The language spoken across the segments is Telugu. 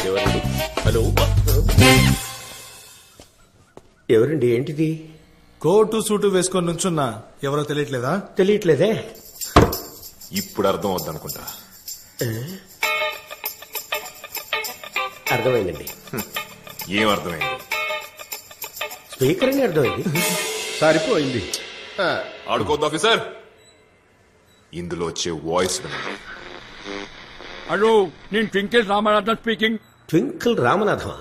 హలో, ఎవరండి? ఏంటిది? కోటు సూటు వేసుకొని నుంచున్నా ఎవరో తెలియట్లేదా? తెలియట్లేదే. ఇప్పుడు అర్థం అవుద్దనుకుంటా. అర్థమైందండి. ఏం అర్థమైంది? స్పీకర్ అని అర్థమైంది. సరిపోయింది. ఆడుకోద్దు ఆఫీసర్. ఇందులో వచ్చే వాయిస్ వినండి. హలో, నేను ట్వింకిల్ రామనాథన్ స్పీకింగ్. ట్వింకిల్ రామనాథమా?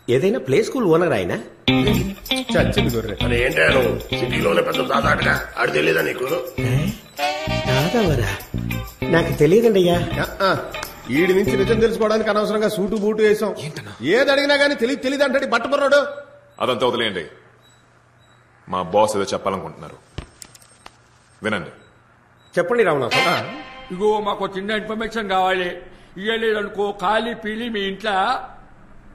ఏదైనా ప్లే స్కూల్ ఓనర్ ఆయన? చచ్చింది గొర్రె. అని ఏంటాను సిటీలోనే పెద్ద దాదాటగా ఆడు తెలియదా నీకు? దాదావరా? నాకు తెలియదండి అయ్యా. ఈడి నుంచి నిజం తెలుసుకోవడానికి అనవసరంగా సూటు బూటు వేసాం. ఏది అడిగినా గానీ తెలియదు అంటే బట్టబర్రాడు. అదంతా వదిలేయండి. మా బాస్ ఏదో చెప్పాలనుకుంటున్నారు, వినండి. చెప్పండి రామనాథం. ఇగో మాకు చిన్న ఇన్ఫర్మేషన్ కావాలి. ఇయ్యలేదనుకో ఖాళీ పీలి మీ ఇంట్లో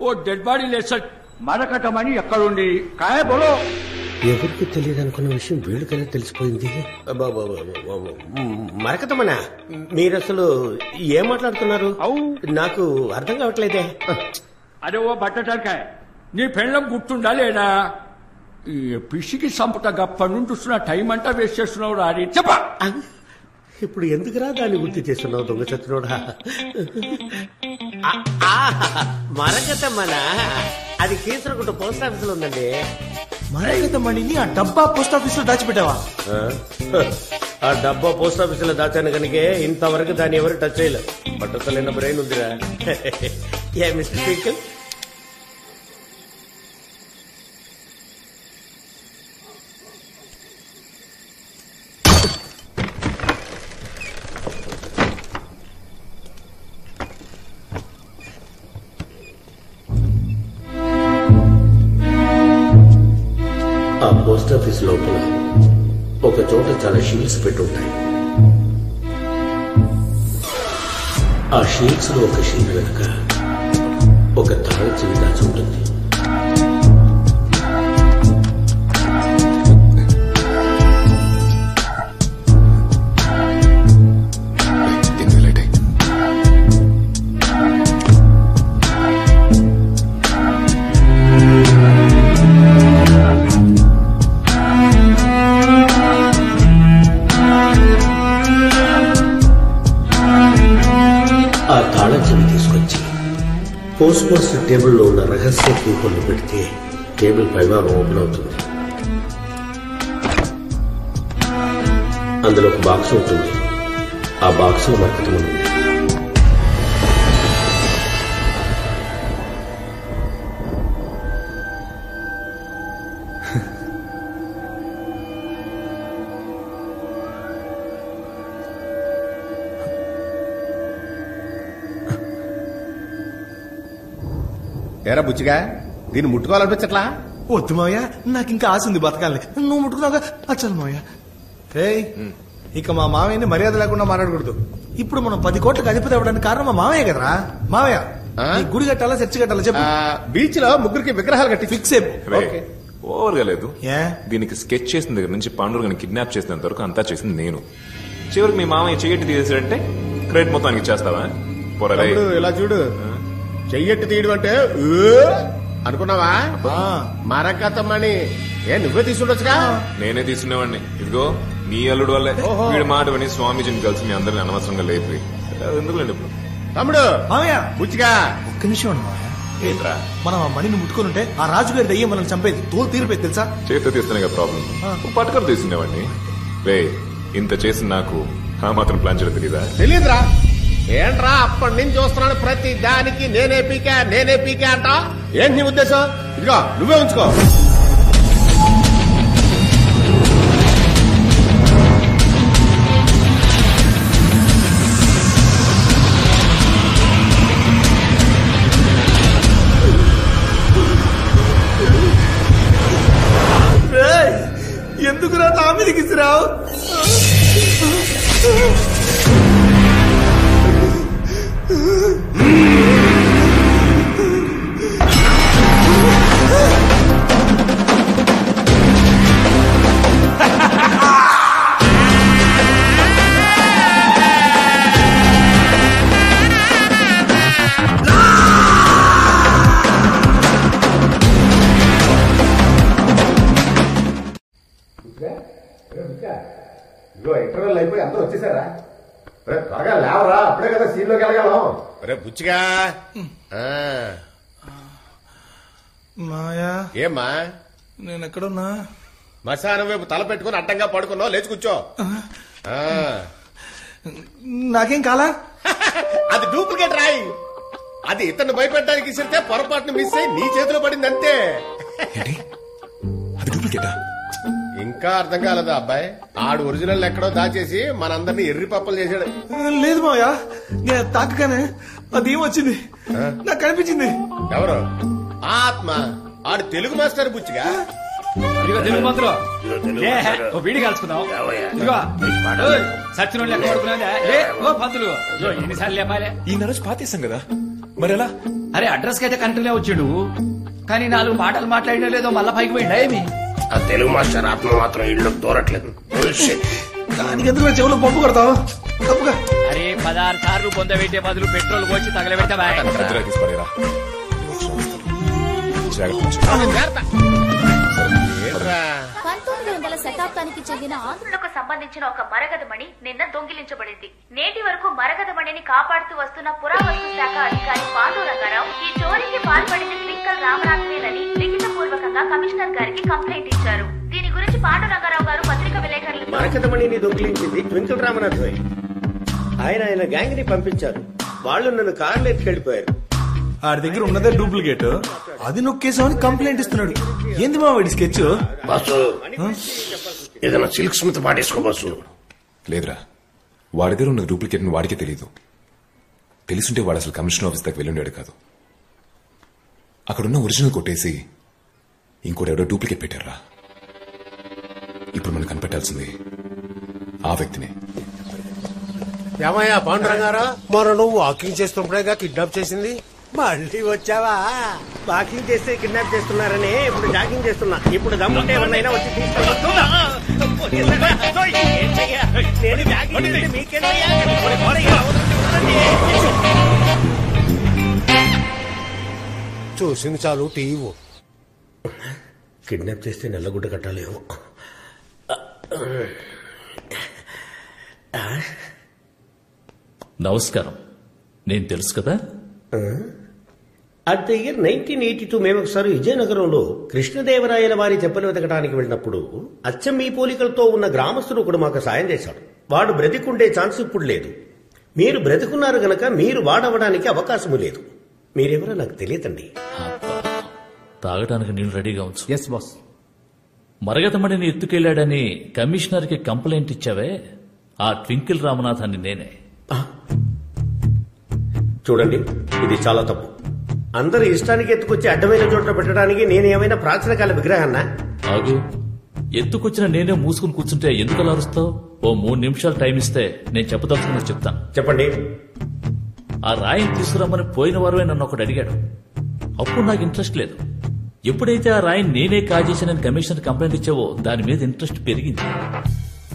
ఓ డెడ్ బాడీ లేసట్ మరకటమని ఎక్కడుంది కాయ బోలో. ఎవరికి తెలియదు అనుకున్న విషయం వీళ్ళకైనా తెలిసిపోయింది. మరకతమనా? మీరు అసలు ఏం మాట్లాడుతున్నారు? నాకు అర్థం కావట్లేదే. అదే ఓ బట్టటానికాయ నీ పెళ్ళం గుర్తుండా లేదా? ఈ పిసికి సంపుట గప్ప నుండి చూస్తున్న టైం అంతా వేస్ట్ చేస్తున్నావు రాని చెప్ప. ఇప్పుడు ఎందుకురా దాన్ని గుర్తు చేస్తున్నావు దొంగ చత్రుడా? మరకతమ్మనా? అది కీసరగుట్ట పోస్ట్ ఆఫీస్ లో ఉందండి. మరకతమణిని ఆ డబ్బా పోస్ట్ ఆఫీస్ లో దాచిపెట్టావా? ఆ డబ్బా పోస్ట్ ఆఫీస్ లో దాచాను కనుకే ఇంతవరకు దాన్ని ఎవరు టచ్ చేయలేదు. పట్టసలైన బ్రెయిన్ ఉందిరా. ఏ మిస్టర్ ట్వింకిల్, ఆ పోస్ట్ ఆఫీస్ లోపల ఒక చోట చాలా షీల్డ్స్ పెట్టుంటాయి. ఆ షీల్డ్స్ లో ఒక షీల్డ్ వెనుక ఒక తాళం చెవి దాచి ఉంటుంది. ఆ తాళం చెవి తీసుకొచ్చి పోస్ట్ మాస్టర్ టేబుల్లో ఉన్న రహస్య కీపర్లు పెడితే టేబుల్ పైభాగం ఓపెన్ అవుతుంది. అందులో ఒక బాక్స్ ఉంటుంది. ఆ బాక్స్ లో మరకతం ఉంది. ఏరా బుచ్చిగా, దీన్ని ముట్టుకోవాలనిపించట్లా? వద్దు మావయ్య, నాకు ఇంకా ఆశ ఉంది బతకాలని. నువ్వు ముట్టుకున్నావుగా, అచ్చలు మావయ్య. ఇక మా మావయ్యని మర్యాద లేకుండా మాట్లాడకూడదు. ఇప్పుడు మనం 10 కోట్లకు అధిపతి అవ్వడానికి కారణం మా మావయ్య కదరా. మావయ్య, గుడి కట్టాలా చర్చి కట్టాలా చెప్పు. బీచ్ లో ముగ్గురికి విగ్రహాలు కట్టి ఫిక్స్. ఓవర్గా లేదు. దీనికి స్కెచ్ చేసిన దగ్గర నుంచి పాండురంగని కిడ్నాప్ చేసినంత వరకు అంతా చేసింది నేను. చివరికి మీ మామయ్య చెయ్యట్టి తీసేసాడంటే క్రెడిట్ మొత్తానికి ఇచ్చేస్తావా? ఇలా చూడు, చెయ్యట్టు తీయడం అంటే అనుకున్నావా? మరకతమ్మని నువ్వే తీసుకుండొచ్చుగా. నేనే తీసుకునేవాడిని. ఇదిగో నీ అల్లుడు వల్లే వీడి మాట విని స్వామీజీని కలిసి మీ అందరిని అనవసరంగా లేపి ఎందుకులేండి. ఇప్పుడు తమ్ముడు మావయ్య, బుచ్చిగా ఒక్క నిమిషం అండి మావయ్య. ఏంట్రా? మనం ఆ మణిని ముట్టుకుని ఉంటే ఆ రాజుగారి దయ్యం మనల్ని చంపేది. తోలు తీరిపోయి తెలుసా? చేస్తే తీస్తేనే ప్రాబ్లం. పట్టుకొని తీసుకునేవాడిని. రే, ఇంత చేసి నాకు ఆ మాత్రం ప్లాన్ చేయడం తెలీదురా. ఏంట్రా అప్పటి నుంచి చూస్తున్నాను, ప్రతి దానికి నేనే పీకా అంటా. ఏంటి నీ ఉద్దేశం? ఇదిగో నువ్వే ఉంచుకో. ఎందుకురా నా మీదకి ఇసిరావు? ఇంటర్వెల్ అయిపోయి అందరూ వచ్చేసారా? త్వరగా లేవరా, అప్పుడే కదా సీన్ లోకి వెళ్ళగలం. రే బుచ్చిగా. మాయా ఏమ్మా నేను ఎక్కడున్నా? మశానం వైపు తల పెట్టుకుని అడ్డంగా పడుకున్నావు, లేచి కూర్చో. నాకేం కాలా? అది డూప్లికేట్ రాయి. అది ఇతన్ని భయపెట్టడానికి ఇస్తే పొరపాటును మిస్ అయి నీ చేతిలో పడింది అంతే. అది డూప్లికేటా? ఇంకా అర్థం కాలేదా అబ్బాయి? ఆడు ఒరిజినల్ ఎక్కడో దాచేసి మనందరినీ ఎర్రి పప్పలు చేశాడు. లేదు మాయా, నేను తాకగానే అది ఏమొచ్చింది నాకు కనిపించింది. ఎవరు? ఆత్మ. ఆడు తెలుగు మాస్టర్ బుచ్చిగా. ఇదిగో తెలుగు మంత్రులు వీడి కలుసుకుందాం. ఇదిగో సచిన వాళ్ళు ఎక్కడ పడుకున్నా పంతులు ఎన్నిసార్లు లేపాలే. ఈ రోజు పాతేసాం కదా, మరి ఎలా? అరే అడ్రస్ కి అయితే కంటిన్యూ వచ్చిండు, కానీ 4 మాటలు మాట్లాడినా లేదో మళ్ళా పైకి పోయిండా ఏమి? ఆ తెలుగు మాస్టర్ ఆత్మ మాత్రం ఇళ్ళు దూరట్లేదు. దానికి ఎందుకు చెవులు పంపు కొడతావు? తప్పుగా. అరే 16 సార్లు పొందబెట్టే బదులు పెట్రోల్ పోసి తగలబెట్టా. 1900వ శతాబ్దానికి చెందిన ఆంధ్రులకు సంబంధించిన ఒక మరగదమణి నిన్న దొంగిలించబడింది. నేటి వరకు మరగదమణిని కాపాడుతూ వస్తున్న పురావస్తు శాఖ అధికారి పాండురంగారావు ఈ చోరీకి పాల్పడింది ట్వింకల్ రామనాథ్వేనని లిఖితపూర్వకంగా కమిషనర్ గారికి కంప్లైంట్ ఇచ్చారు. దీని గురించి పాండురంగారావు గారు పత్రిక విలేకరులు మరకదమణిని దొంగిలించింది ట్వింకల్ రామనాథ్వే. ఆయన గ్యాంగ్ ని పంపించారు. వాళ్ళు నన్ను కార్లో ఎత్తుకెళ్లిపోయారు. ఆడి దగ్గర ఉన్నదే డూప్లికేట్, అది నొక్కేసామని కంప్లైంట్ ఇస్తున్నాడు. ఏంది మా వాడి స్కెచ్? బస్సు ఏదైనా సిల్క్ స్మిత్ పాటేసుకో బస్సు. లేదురా, వాడి దగ్గర ఉన్న డూప్లికేట్ వాడికే తెలియదు. తెలుసుంటే వాడు అసలు కమిషనర్ ఆఫీస్ దాకా వెళ్ళుండాడు కాదు. అక్కడున్న ఒరిజినల్ కొట్టేసి ఇంకోటి ఎవడో డూప్లికేట్ పెట్టారా. ఇప్పుడు మనం కనిపెట్టాల్సింది ఆ వ్యక్తినే. ఏమయ్యా పాండురంగారా, మరి నువ్వు వాకింగ్ చేస్తున్నప్పుడేగా కిడ్నాప్ చేసింది? మళ్ళీ వచ్చావా? వాకింగ్ చేస్తే కిడ్నాప్ చేస్తున్నారని ఇప్పుడు జాగింగ్ చేస్తున్నా. ఇప్పుడు దమ్ముంటే ఎవరినైనా వచ్చి తీసుకెళ్ళొద్దా? చూసింది చాలు, టీవీ. కిడ్నాప్ చేస్తే నల్లగుడ్డ కట్టాలేమో. నమస్కారం, నేను తెలుసు కదా. అట్ ద ఇయర్ 1982 మేము ఒకసారి విజయనగరంలో కృష్ణదేవరాయల వారి చెప్పలు వెతకడానికి వెళ్ళినప్పుడు అచ్చం మీ పోలికలతో ఉన్న గ్రామస్తుడు ఒకడు మాకు సాయం చేశాడు. వాడు బ్రతికుండే ఛాన్స్ ఇప్పుడు లేదు. మీరు బ్రతికున్నారు గనక మీరు వాడవడానికి అవకాశము లేదు. మీరెవరో నాకు తెలియదండి. తాగడానికి నీళ్లు రెడీగా ఉంచు. Yes boss. మరగతమణిని ఎత్తుకెళ్లాడని కమిషనర్ కి కంప్లైంట్ ఇచ్చావే, ఆ ట్వింకిల్ రామనాథాన్ని నేనే. చూడండి, ఇది చాలా తప్పు. అందరు ఇష్టానికి ఎత్తుకొచ్చి అడ్డమైన చోట్ల పెట్టడానికి నేను ఏమైనా ప్రాచీన కాల విగ్రహాన్నా? ఆగు, ఎత్తుకొచ్చిన నేనే మూసుకుని కూర్చుంటే ఎందుకు అలా అరుస్తావు? ఓ 3 నిమిషాలు టైం ఇస్తే నేను చెప్పదలుచుకున్నది చెప్తాను. చెప్పండి. ఆ రాయిని తీసుకురమ్మని పోయిన వారమే నన్ను ఒకటి అడిగాడు. అప్పుడు నాకు ఇంట్రెస్ట్ లేదు. ఎప్పుడైతే ఆ రాయిని నేనే కాజేసానని కమిషనర్ కంప్లైంట్ ఇచ్చావో దాని మీద ఇంట్రెస్ట్ పెరిగింది.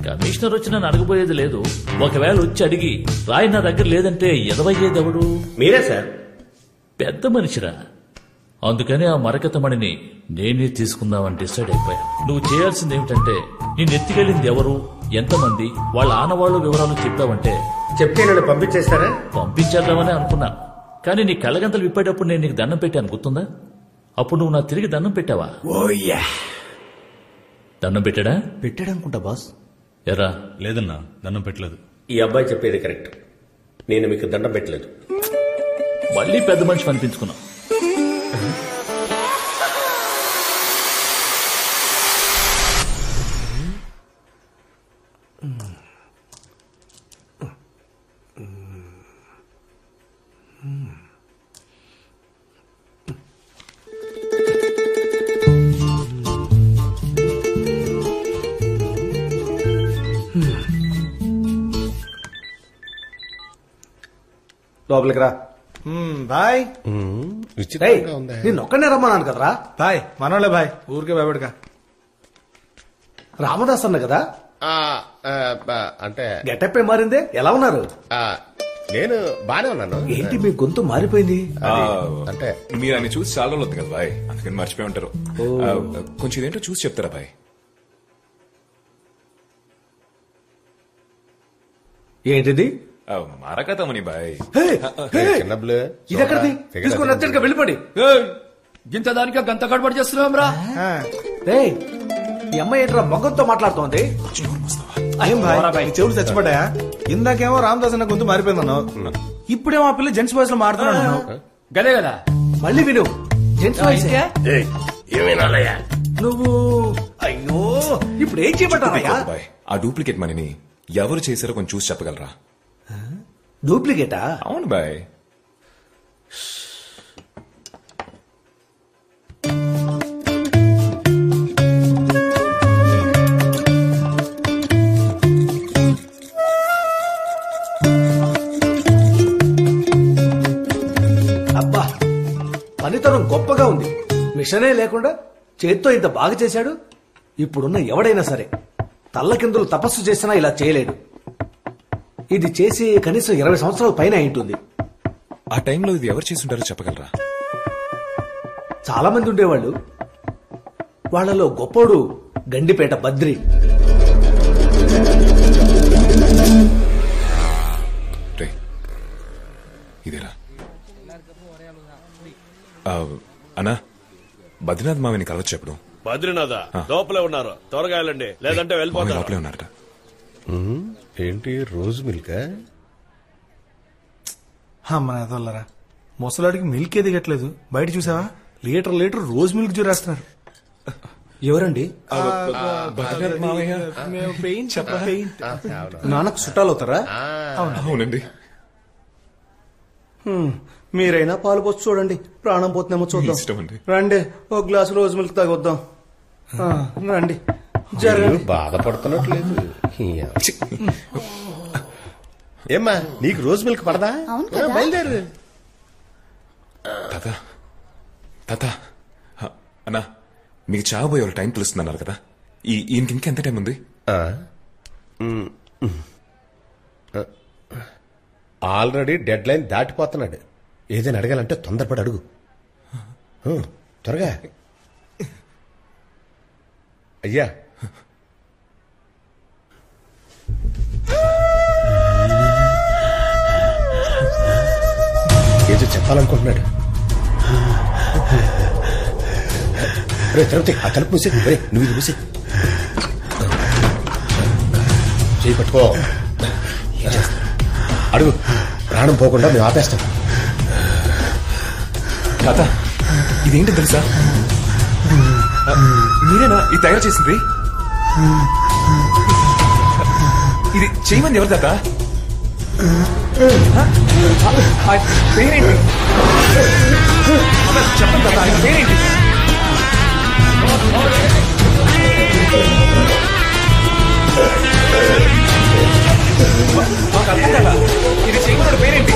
కమిషనర్ వచ్చి నన్ను అడగబోయేది లేదు. ఒకవేళ వచ్చి అడిగి రాయి నా దగ్గర లేదంటే ఎదవయ్యేది ఎవడు? మీరే సార్. పెద్ద మనిషిరా. అందుకని ఆ మరకతమణిని నేనే తీసుకుందామని డిసైడ్ అయిపోయా. నువ్వు చేయాల్సింది ఏమిటంటే నేను ఎత్తికెళ్ళింది ఎవరు, ఎంతమంది, వాళ్ళ ఆనవాళ్లు వివరాలు చెప్తావంటే చెప్తే నన్ను పంపించేస్తారా? పంపించేద్దామని అనుకున్నాను. కానీ నీ కళ్ళగంతలు విప్పేటప్పుడు నేను నీకు దండం పెట్టాను, గుర్తుందా? అప్పుడు నువ్వు నాకు తిరిగి దండం పెట్టావా? దండం పెట్టాడా? పెట్టాడనుకుంటా బాస్. ఎరా? లేదన్నా, దండం పెట్టలేదు. ఈ అబ్బాయి చెప్పేది కరెక్ట్. నేను మీకు దండం పెట్టలేదు. మళ్ళీ పెద్ద మనిషి అనిపించుకున్నావు. లోపలికి రా. బాయ్. నేను ఒక్కనే రమ్మన్నాను కదరా. బాయ్ మనోళ్ళే బాయ్, ఊరికే భయపడక. రామదాస్ అన్న కదా? అంటే గెటప్ ఏ మారిందే. ఎలా ఉన్నారు? నేను బానే ఉన్నాను. ఏంటి మీ గొంతు మారిపోయింది? అంటే మీరు ఆయన చూసి చాలా రోజులు కదా బాయ్, అందుకని మర్చిపోయి ఉంటారు. కొంచెం ఇదేంటో చూసి చెప్తారా బాయ్? ఏంటిది? మరకతమని బాయ్. చిన్నప్పుడు ఇదెక్కడిది? తీసుకుని అర్జెంట్ గా వెళ్ళిపోండి. గింత దానికి గంత గడబడి చేస్తున్నాం రా. ఈ అమ్మాయి ఏంట్రా మొగ్గంతో మాట్లాడుతోంది? చెవులు చచ్చిపడ్డాయా? ఇందాకేమో రామదాస్ అన్న గొంతు మారిపోయిందన్నావు, ఇప్పుడేమో ఆ పిల్ల జెంట్స్ వాయిస్ లో మారుతున్నాను. గదే కదా. మళ్ళీ విను, జెంట్స్ వాయిస్. ఏమైనాలయ్యా నువ్వు అయ్యో ఇప్పుడు ఏం చేయబట్టారయ్యా? బాయ్, ఆ డూప్లికేట్ మనీని ఎవరు చేశారో కొంచెం చూసి చెప్పగలరా? డూప్లికేటా? అవును బాయ్. అబ్బా, పనితనం గొప్పగా ఉంది. మిషనే లేకుండా చేత్తో ఇంత బాగా చేశాడు. ఇప్పుడున్న ఎవడైనా సరే తల్లకిందులు తపస్సు చేసినా ఇలా చేయలేడు. ఇది చేసి కనీసం 20 సంవత్సరాల పైన అయింటుంది. ఆ టైంలో ఇది ఎవరు చేసి ఉంటారో చెప్పగలరా? చాలా మంది ఉండేవాళ్ళు. వాళ్లలో గొప్పోడు గండిపేట బద్రి. ఇదేరా అన్నా, బద్రీనాథ్ మావిని కలవచ్చు ఎప్పుడు? బద్రీనాథ్ లోపలే ఉన్నారు, త్వరగా వెళ్ళండి లేదంటే వెళ్ళిపోతారు. లోపలే ఉన్నారట. ఏంటి రోజు మిల్క్? అమ్మరా, ముసలాడికి మిల్క్ ఏ దిగట్లేదు. బయట చూసావా, లీటర్ రోజు మిల్క్ చూరేస్తున్నారు. ఎవరండి? నాన్నకు చుట్టాలు అవుతారా? అవునండి. మీరైనా పాలు పోసి చూడండి, ప్రాణం పోతున్నామో చూద్దాం. రండి, ఒక గ్లాసు రోజు మిల్క్ తాగొద్దాం. రండి, బాధపడుతున్నట్లేదు. ఏమ్మా, నీకు రోజు మిల్క్ పడదా? బయలుదేరు. తాత అన్నా, మీకు చావబోయే వాళ్ళ టైం తెలుస్తుందన్నారు కదా, ఈయనకి ఇంకెంత టైం ఉంది? ఆల్రెడీ డెడ్ లైన్ దాటిపోతున్నాడు. ఏదైనా అడగాలంటే తొందరపడి అడుగు. త్వరగా. అయ్యా, ఏదో చెప్పాలనుకుంటున్నాడు. రే తిరుపతి, ఆ తలుపు మూసే. రే నువ్వు ఇది మూసే. చేయి పట్టుకో. అడుగు, ప్రాణం పోకుండా మేము ఆపేస్తాం. తాత, ఇదేంటి తెలుసా? మీరేనా ఇది తయారు చేసింది? ఇది చేయమని ఎవరు తాత? పేరేంటి చెప్పండి తాత, ఆయన పేరేంటి? మాకు అర్థం కదా, ఇది చేయమని పేరేంటి?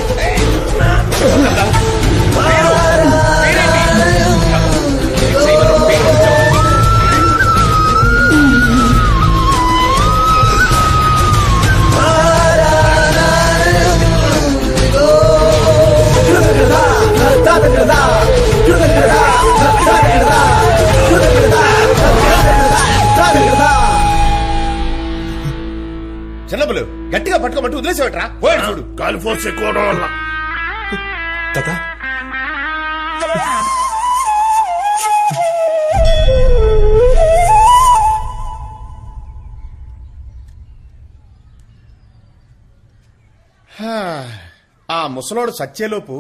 చిన్నప్పుడు గట్టిగా పట్టుకోమంటూ వదిలేసేవట్రా? పోయాడు చూడు. గాలి ఫోర్స్ ఎక్కువ అవడం వల్ల. తాత, ఆ ముసలోడు సచ్చేలోపు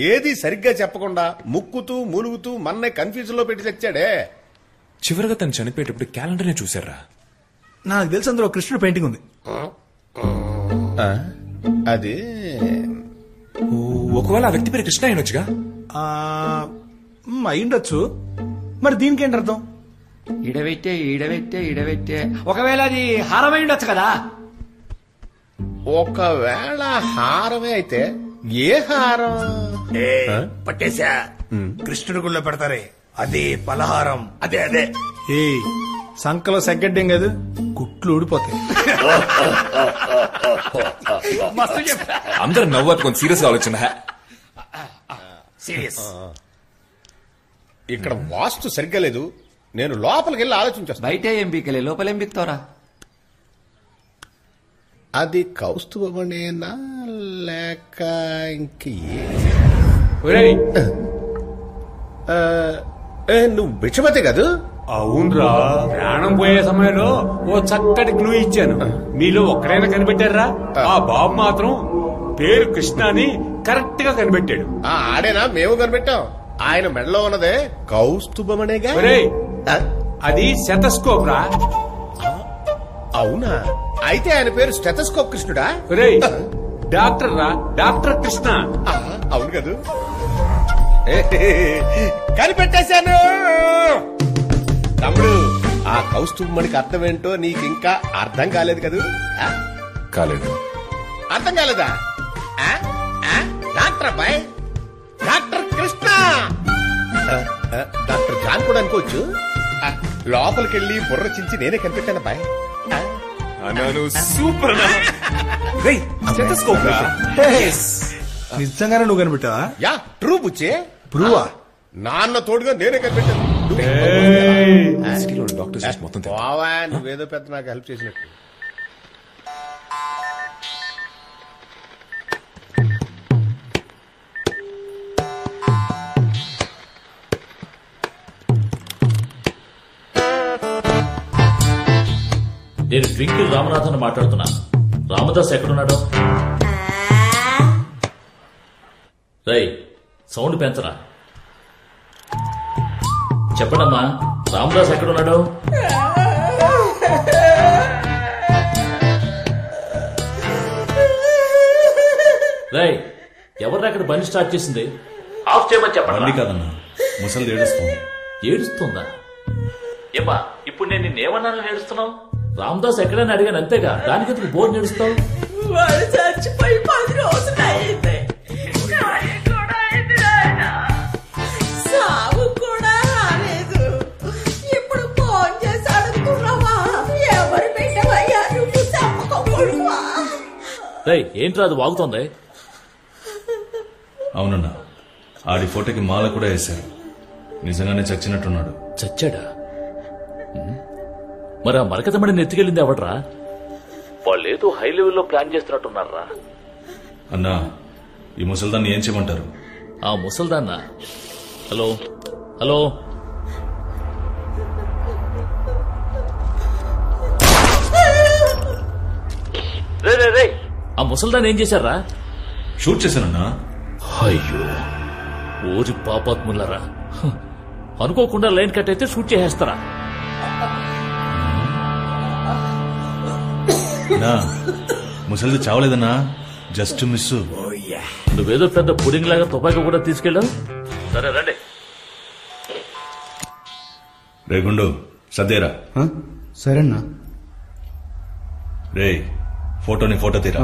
ఏది సరిగ్గా చెప్పకుండా ముక్కుతూ మూలుగుతూ మన్నే కన్ఫ్యూజన్ లో పెట్టి చచ్చాడే. చివరిగా తను చనిపోయేటప్పుడు క్యాలెండర్ నే చూసారా? నాకు తెలిసి అందులో కృష్ణుడు పెయింటింగ్ ఉంది. అది ఒకవేళ ఆ వ్యక్తి పేరు కృష్ణ అయినొచ్చుగా? అయిండొచ్చు. మరి దీనికి ఏంటి అర్థం? ఈడవెట్టే ఒకవేళ అది హారమై ఉండొచ్చు కదా. ఒకవేళ హారమే అయితే ఏ హారం? పట్టేశా. కృష్ణుడి గుళ్ళో పెడతారే, అదే పలహారం. అదే అదే. ఏ సంకలో సెగ్గడ్డం కాదు, కుట్లు ఊడిపోతాయి. అందరూ నవ్వు కొంచెం సీరియస్ గా ఆలోచన. సీరియస్. ఇక్కడ వాస్తు సరిగ్గా లేదు. నేను లోపలికి వెళ్ళి ఆలోచించేస్తాను. బయట ఏం బీకలే, లోపల ఏం బీక్తావరా? అది కౌస్తుభమనేనా లేక ఇంక నువ్వు భిక్షపతి కాదు? అవునరా, ప్రాణం పోయే సమయంలో ఓ చక్కటి క్లూ ఇచ్చాను. మీలో ఒక్కడైనా కనిపెట్టారా? ఆ బాబు మాత్రం పేరు కృష్ణ అని కరెక్ట్ గా కనిపెట్టాడు. ఆడేనా? మేము కనిపెట్టాం. ఆయన మెడలో ఉన్నదే కౌస్తుభమనేగా. అది స్టెతస్కోప్ రా. అవునా? అయితే ఆయన పేరు స్టెతస్కోప్ కృష్ణుడా? డాక్టర్ రా, డాక్టర్ కృష్ణ. అవును కదా, కనిపెట్టేశాను. తమ్ముడు, ఆ కౌస్తుభమణికి అర్థం ఏంటో నీకింకా అర్థం కాలేదు కదూ? కాలేదు. అర్థం కాలేదా? డాక్టర్ అబ్బాయి, డాక్టర్ కృష్ణ. డాక్టర్ జాన్ కూడా అనుకోవచ్చు. లోపలికెళ్ళి బుర్ర చించి నేనే కనిపెట్టాను అబ్బాయి. సూపర్. నిజంగానే నువ్వు కనిపెట్టావా? Yeah, true బుచ్చే. ప్రూవా? నాన్న తోడుగా నేనే కనిపెట్టాను. నువ్వేదో పెద్ద నాకు హెల్ప్ చేసినట్టు. నేను ట్వింకిల్ రామనాథన్ మాట్లాడుతున్నా. రామదాస్ ఎక్కడున్నాడు? రై, సౌండ్ పెంచరా. చెప్పడమ్మా, రామదాస్ ఎక్కడున్నాడు? రై, ఎవరు అక్కడ బండి స్టార్ట్ చేసింది? ఆఫ్ చేయమని చెప్పండి. కాదన్నా, ముసలి ఏడుస్తుంది. ఏడుస్తుందా? ఏమా, ఇప్పుడు నేను నిన్నేమన్నానని ఏడుస్తున్నావు? రామదాస్ ఎక్కడైనా అడిగాను అంతేగా, దానికి ఎందుకు బోర్డు నేడుస్తావు? వాడు చచ్చిపోయి 10 రోజులు అయింది. సాగు కూడా రాలేదు. ఇప్పుడు ఫోన్ చేసి అడుగుతున్నావా? ఎవరు పెట్టవయ్యా నువ్వు? చెప్పకపోడువా? ఏంట్రా అది వాగుతోంది? అవునన్నా, ఆడి ఫోటోకి మాల కూడా వేశారు. నిజంగానే చచ్చినట్టున్నాడు. చచ్చాడా? మరి ఆ మరకతమడిని ఎత్తుకెళ్ళింది ఎవడ్రా? వాళ్ళేదో హై లెవెల్లో ప్లాన్ చేస్తున్నట్టున్నారా? అన్నా, ఈ ముసల్దాన్ని ఏం చేయమంటారు? ఆ ముసల్దాన్న? హలో హలో, రే, ఆ ముసల్దాన్ని ఏం చేశారా? షూట్ చేశానన్నా. అయ్యో, ఊరి పాపాత్ములరా, అనుకోకుండా లైన్ కట్ అయితే షూట్ చేసేస్తారా? ముసలిది చావలేదన్నా, జస్ట్ మిస్. నువ్వేదో పెద్ద పుడింగ్ లాగా తుపాకీ కూడా తీసుకెళ్ళావు. సరే రండి. రేగుండు సర్దేరా. సరేనా? రే, ఫోటోని ఫోటో తీరా.